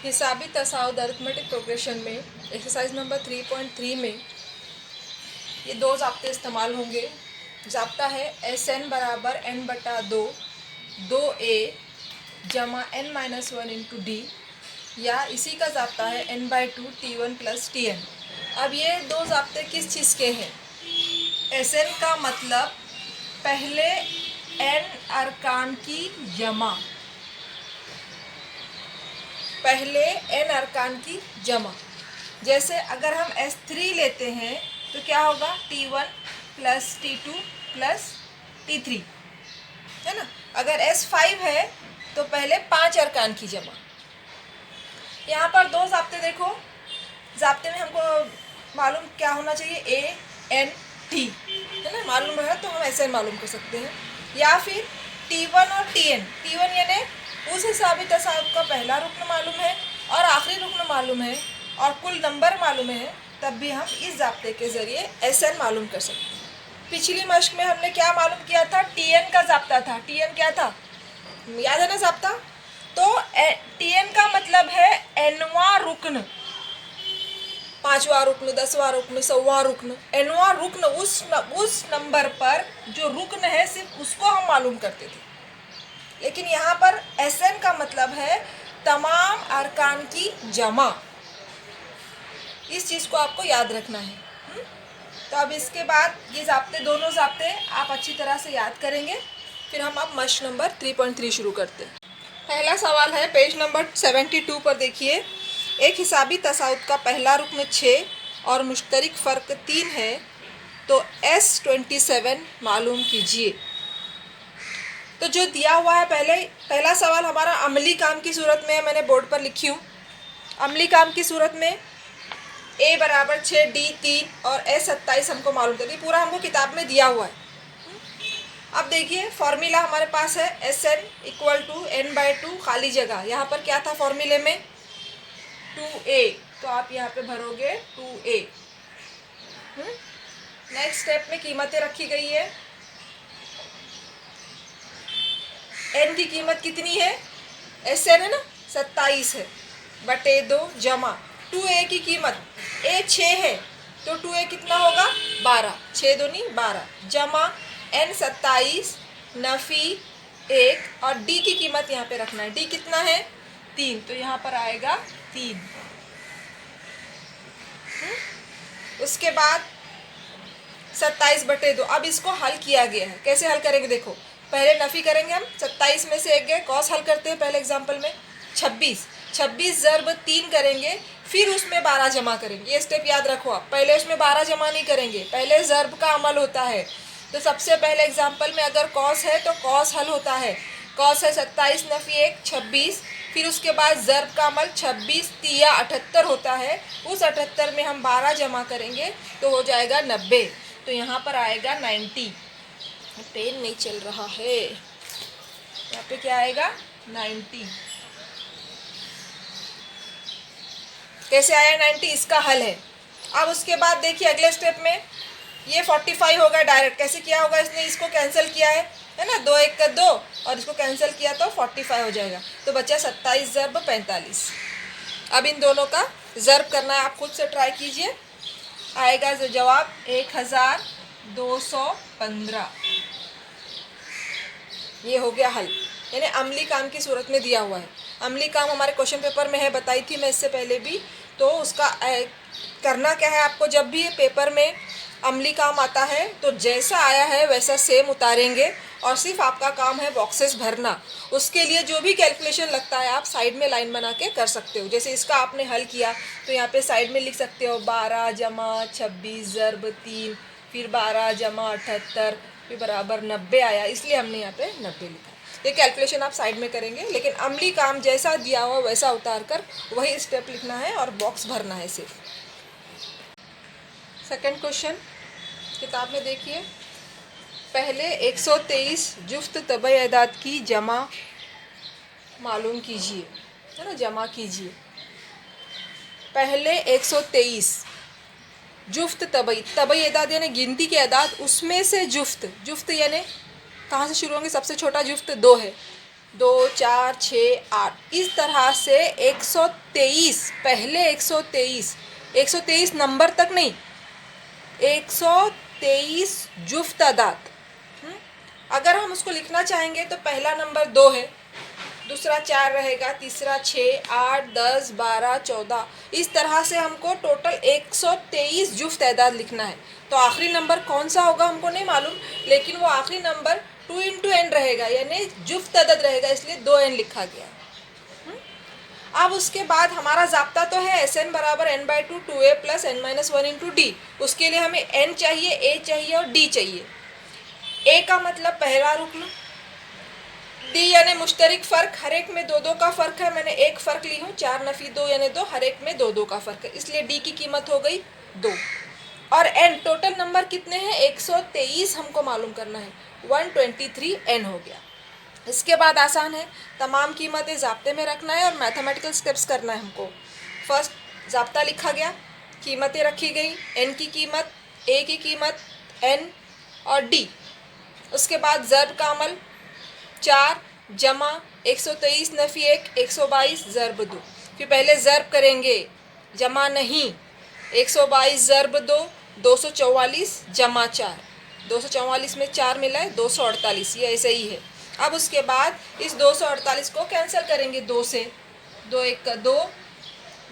हिसाबी तसाउद arithmetic progression में exercise number 3.3 में ये दो ज़ाब्ते इस्तेमाल होंगे। ज़ाब्ता है SN बराबर n/2 2a जमा n-1 इंटू डी, या इसी का ज़ाब्ता है n/2 T1 + Tn। अब ये दो ज़ाब्ते किस चीज़ के हैं? SN का मतलब पहले n अरकान की जमा, पहले n अरकान की जमा। जैसे अगर हम S3 लेते हैं तो क्या होगा? T1 + T2 + T3, है ना। अगर S5 है तो पहले 5 अरकान की जमा। यहाँ पर दो ज़ाब्ते देखो, ज़ाब्ते में हमको मालूम क्या होना चाहिए? A N T, है ना। मालूम है तो हम ऐसे मालूम कर सकते हैं। या फिर T1 और Tn, T1 यानी उस हिसाबी तसाउद का पहला रुकन मालूम है और आखिरी रुकन मालूम है और कुल नंबर मालूम है, तब भी हम इस ज़ाब्ते के ज़रिए SN मालूम कर सकते हैं। पिछली मश्क में हमने क्या मालूम किया था? Tn का ज़ाब्ता था। Tn क्या था? याद है ना ज़ाब्ता? तो Tn का मतलब है nवां रुकन, 5वां रुकन, 10वां रुकन, 100वां रुकन। nवां रुकन उस नंबर पर जो रुकन है सिर्फ उसको हम मालूम करते थे। लेकिन यहाँ पर SN का मतलब है तमाम अरकान की जमा। इस चीज़ को आपको याद रखना है। तो अब इसके बाद ये ज़ाब्ते, दोनों ज़ाब्ते आप अच्छी तरह से याद करेंगे। फिर हम अब मश्क नंबर 3.3 शुरू करते हैं। पहला सवाल है पेज नंबर 72 पर। देखिए, एक हिसाबी तसाउद का पहला रुकन 6 और मुश्तरिक फ़र्क 3 है, तो S27 मालूम कीजिए। तो जो दिया हुआ है, पहला सवाल हमारा अमली काम की सूरत में है, मैंने बोर्ड पर लिखी हूँ। अमली काम की सूरत में A बराबर 6, D 3 और S 27 हमको मालूम करनी, पूरा हमको किताब में दिया हुआ है। अब देखिए, फॉर्मूला हमारे पास है SN = n/2 खाली जगह। यहाँ पर क्या था फॉर्मूले में? 2a, तो आप यहाँ पे भरोगे 2a। नेक्स्ट स्टेप में कीमतें रखी गई है। n की कीमत कितनी है? SN है ना, 27 है, बटे 2 जमा 2a की कीमत, a 6 है तो 2a कितना होगा? 12, 6 दूनी 12, जमा n 27 नफ़ी 1 और d की कीमत यहाँ पे रखना है। d कितना है? 3, तो यहाँ पर आएगा 3। उसके बाद 27/2। अब इसको हल किया गया है। कैसे हल करेंगे? देखो, पहले नफ़ी करेंगे हम। 27 में से एक गए, कॉस हल करते हैं पहले एग्जाम्पल में। 26 × 3 करेंगे, फिर उसमें 12 जमा करेंगे। ये स्टेप याद रखो आप। पहले उसमें 12 जमा नहीं करेंगे, पहले ज़र्ब का अमल होता है। तो सबसे पहले एग्जाम्पल में अगर कॉस है तो कॉस हल होता है। कॉस है 27 नफ़ी 1 26, फिर उसके बाद ज़र्ब का अमल 26 तिया 78 होता है। उस 78 में हम 12 जमा करेंगे तो हो जाएगा 90। तो यहाँ पर आएगा 90। पेन नहीं चल रहा है, यहाँ पे क्या आएगा? 90। कैसे आया 90? इसका हल है। अब उसके बाद देखिए अगले स्टेप में ये 45 होगा डायरेक्ट। कैसे किया होगा? इसने इसको कैंसिल किया है ना, 2 1 का 2 और इसको कैंसिल किया तो 45 हो जाएगा। तो बचा 27 ज़र्ब 45। अब इन दोनों का ज़र्ब करना है, आप खुद से ट्राई कीजिए। आएगा जवाब 1215। ये हो गया हल, यानी अमली काम की सूरत में दिया हुआ है। अमली काम हमारे क्वेश्चन पेपर में है, बताई थी मैं इससे पहले भी। तो उसका करना क्या है आपको? जब भी पेपर में अमली काम आता है तो जैसा आया है वैसा सेम उतारेंगे और सिर्फ आपका काम है बॉक्सेस भरना। उसके लिए जो भी कैलकुलेशन लगता है आप साइड में लाइन बना के कर सकते हो। जैसे इसका आपने हल किया तो यहाँ पे साइड में लिख सकते हो 12 जमा 26 ज़र्ब 3, फिर 12 जमा 78, फिर बराबर 90 आया, इसलिए हमने यहाँ पे 90 लिखा। ये कैलकुलेशन आप साइड में करेंगे, लेकिन अमली काम जैसा दिया हुआ वैसा उतार कर वही स्टेप लिखना है और बॉक्स भरना है सिर्फ। सेकंड क्वेश्चन किताब में देखिए, पहले 123 जुफ्त तबई अदाद की जमा मालूम कीजिए, है ना, जमा कीजिए। पहले 123 जुफ्त तबई अदाद यानी गिनती के अदाद, उसमें से जुफ्त यानी कहाँ से शुरू होंगे? सबसे छोटा जुफ्त 2 है, 2 4 6 8 इस तरह से 123, पहले 123 नंबर तक नहीं, 123 जुफ्त तादाद। अगर हम उसको लिखना चाहेंगे तो पहला नंबर 2 है, दूसरा 4 रहेगा, तीसरा 6, 8, 10, 12, 14, इस तरह से हमको टोटल 123 जुफ्त तादाद लिखना है। तो आखिरी नंबर कौन सा होगा हमको नहीं मालूम, लेकिन वो आखिरी नंबर 2 इंटू एन रहेगा, यानी जुफ्त तादाद रहेगा, इसलिए 2n लिखा गया। अब उसके बाद हमारा जाब्ता तो है Sn बराबर n/2 2a plus n-1 into D. उसके लिए हमें n चाहिए, a चाहिए और d चाहिए। a का मतलब पहला रुकन, d यानी मुश्तरिक फ़र्क, हर एक में 2-2 का फ़र्क है, मैंने एक फ़र्क ली हूँ, 4 नफ़ी 2 यानी 2, हर एक में 2-2 का फ़र्क है, इसलिए d की कीमत हो गई 2। और n टोटल नंबर कितने हैं, 123 हमको मालूम करना है, 123 n हो गया। इसके बाद आसान है, तमाम कीमतें ज़ाब्ते में रखना है और मैथमेटिकल स्टेप्स करना है हमको। फर्स्ट ज़ाब्ता लिखा गया, कीमतें रखी गई, n की कीमत, a की कीमत, n और d। उसके बाद ज़र्ब का अमल, 4 जमा 123 नफ़ी 1, 122 ज़र्ब 2। फिर पहले ज़र्ब करेंगे, जमा नहीं, 122 ज़र्ब 2, 244 जमा 4, 244 में 4 मिला है 248, ये ऐसे ही है। अब उसके बाद इस 248 को कैंसिल करेंगे 2 से, 2 1 का 2,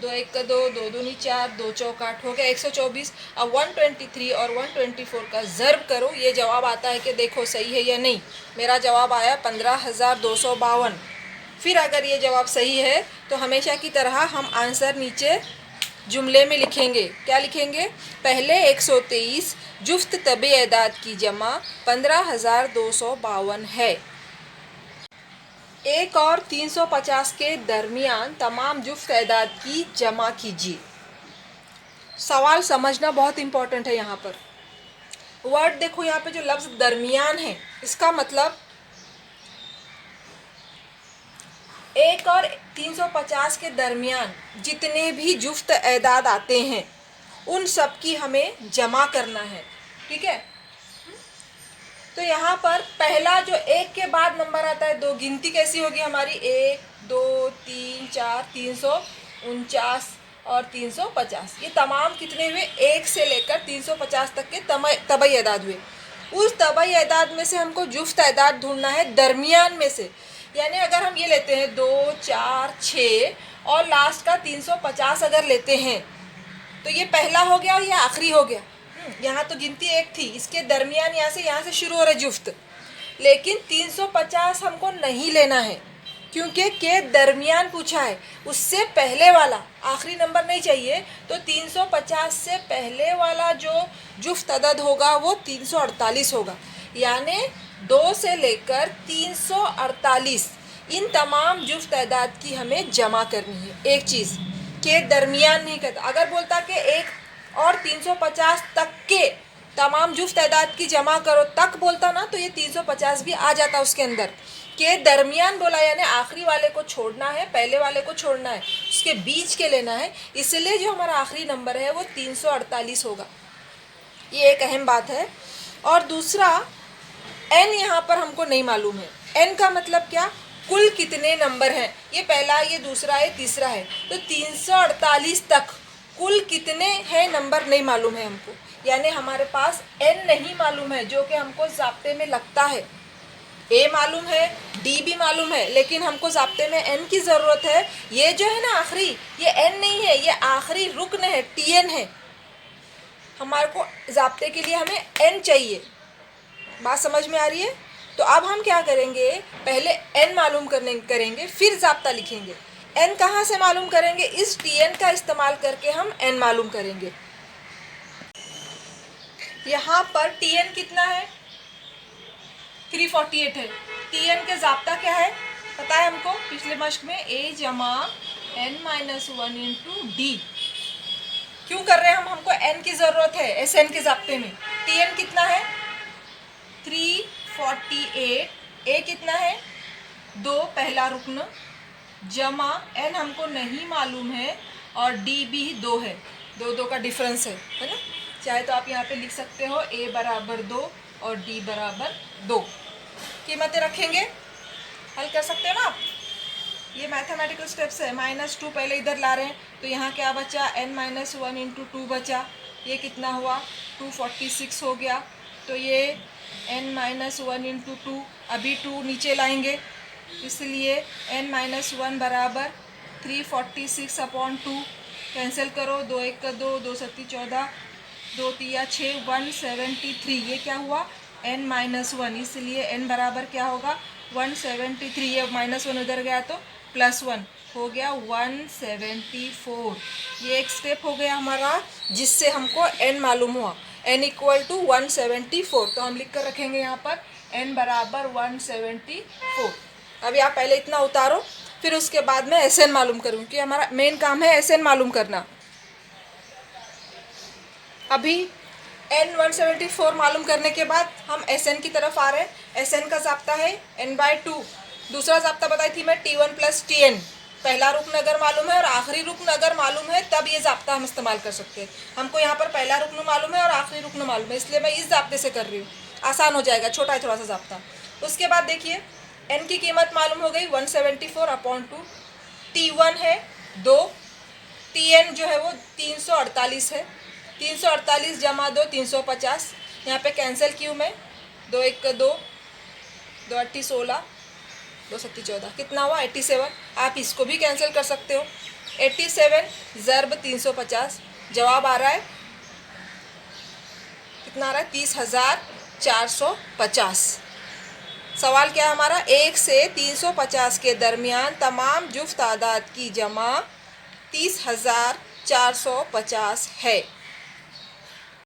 2 1 का 2, 2 दूनी 4, 2 चौक 8 हो गया 124। अब 123 और 124 का ज़र्ब करो, ये जवाब आता है कि देखो सही है या नहीं। मेरा जवाब आया 15,252। फिर अगर ये जवाब सही है तो हमेशा की तरह हम आंसर नीचे जुमले में लिखेंगे। क्या लिखेंगे, पहले 123 जुफ्त तबी एदाद की जमा 15,252 है। 1 और 350 के दरमियान तमाम जुफ्त एदाद की जमा कीजिए। सवाल समझना बहुत इम्पोर्टेंट है। यहाँ पर वर्ड देखो, यहाँ पे जो लफ्ज़ दरमियान है, इसका मतलब 1 और 350 के दरमियान जितने भी जुफ्त एदाद आते हैं उन सब की हमें जमा करना है, ठीक है। तो यहाँ पर पहला जो 1 के बाद नंबर आता है, 2, गिनती कैसी होगी हमारी, 1 2 3 4, 349 और 350, ये तमाम कितने हुए, 1 से लेकर 350 तक के तबई एदाद हुए। उस तबई एदाद में से हमको जुफ्त एदाद ढूंढना है दरमियान में से। यानी अगर हम ये लेते हैं 2 4 6 और लास्ट का 350 अगर लेते हैं तो ये पहला हो गया और ये आखिरी हो गया। यहाँ तो गिनती 1 थी, इसके दरमियान यहाँ से शुरू हो रहा है जुफ्त, लेकिन 350 हमको नहीं लेना है क्योंकि के दरमियान पूछा है, उससे पहले वाला आखिरी नंबर नहीं चाहिए। तो 350 से पहले वाला जो जुफ्त अदद होगा वो 348 होगा, यानी 2 से लेकर 348 इन तमाम जुफ्त तादाद की हमें जमा करनी है। एक चीज़ के दरमियान नहीं कहता, अगर बोलता कि 1 और 350 तक के तमाम जुफ्त तादाद की जमा करो तक बोलता ना, तो ये 350 भी आ जाता उसके अंदर। के दरमियान बोला यानी आखिरी वाले को छोड़ना है, पहले वाले को छोड़ना है, उसके बीच के लेना है, इसलिए जो हमारा आखिरी नंबर है वो 348 होगा। ये एक अहम बात है। और दूसरा, n यहाँ पर हमको नहीं मालूम है। n का मतलब क्या, कुल कितने नंबर हैं, ये पहला, ये दूसरा है, तीसरा है, तो 348 तक कुल कितने हैं नंबर नहीं मालूम है हमको। यानी हमारे पास n नहीं मालूम है, जो कि हमको ज़ाब्ते में लगता है। a मालूम है, d भी मालूम है, लेकिन हमको ज़ाब्ते में n की ज़रूरत है। ये जो है ना आखिरी, ये n नहीं है, ये आखिरी रुकन है, tn है। हमारे को ज़ाब्ते के लिए हमें n चाहिए। बात समझ में आ रही है? तो अब हम क्या करेंगे, पहले n मालूम करेंगे, फिर ज़ाब्ता लिखेंगे। n कहाँ से मालूम करेंगे, इस tn का इस्तेमाल करके हम n मालूम करेंगे। यहाँ पर tn कितना है, 348 है। tn के ज़ाब्ता क्या है पता है हमको, पिछले मश्क में a जमा n-1 इंटू डी। क्यों कर रहे हैं हम, हमको n की ज़रूरत है Sn के ज़ाब्ते में। tn कितना है 348, a कितना है 2 पहला रुकन, जमा n हमको नहीं मालूम है और d भी 2 है, 2 का डिफरेंस है ना। चाहे तो आप यहाँ पे लिख सकते हो a बराबर 2 और d बराबर 2। कीमतें रखेंगे, हल कर सकते हो ना आप। ये मैथमेटिकल स्टेप्स है। -2 पहले इधर ला रहे हैं तो यहाँ क्या बचा, n-1 इंटू 2 बचा। ये कितना हुआ, 246 हो गया। तो ये n-1 इंटू 2, अभी 2 नीचे लाएंगे, इसलिए n-1 बराबर 346 अपॉन 2। कैंसिल करो, 2 1 का 2, 2 7 14, 2 3 6, 173। ये क्या हुआ, n-1, इसलिए n बराबर क्या होगा 173। ये -1 उधर गया तो +1 हो गया 174। ये एक स्टेप हो गया हमारा जिससे हमको n मालूम हुआ, n इक्वल टू 174। तो हम लिख कर रखेंगे यहाँ पर n बराबर 174। अभी आप पहले इतना उतारो, फिर उसके बाद में SN मालूम करूँ कि हमारा मेन काम है SN मालूम करना। अभी n 174 मालूम करने के बाद हम SN की तरफ आ रहे हैं। SN का ज़ाब्ता है n/2। दूसरा ज़ाब्ता बताई थी मैं T1 + Tn। पहला रुकन अगर मालूम है और आखिरी रुकन अगर मालूम है तब ये ज़ाब्ता हम इस्तेमाल कर सकते हैं। हमको यहाँ पर पहला रुकन मालूम है और आखिरी रुकन मालूम है, इसलिए मैं इस ज़ाब्ते से कर रही हूँ, आसान हो जाएगा, छोटा है थोड़ा सा ज़ाब्ता। उसके बाद देखिए n की कीमत मालूम हो गई 174/2। T1 है 2, Tn जो है वो 348 है। 348 जमा 2 350। यहाँ पे कैंसिल क्यों मैं, 2 1 का 2, 2 8 16, 2 7 14, कितना हुआ 87। आप इसको भी कैंसिल कर सकते हो। 87 ज़र्ब 350, जवाब आ रहा है कितना आ रहा है 30,450। सवाल क्या हमारा, 1 से 350 के दरमियान तमाम जुफ्त तादाद की जमा 30,450 है।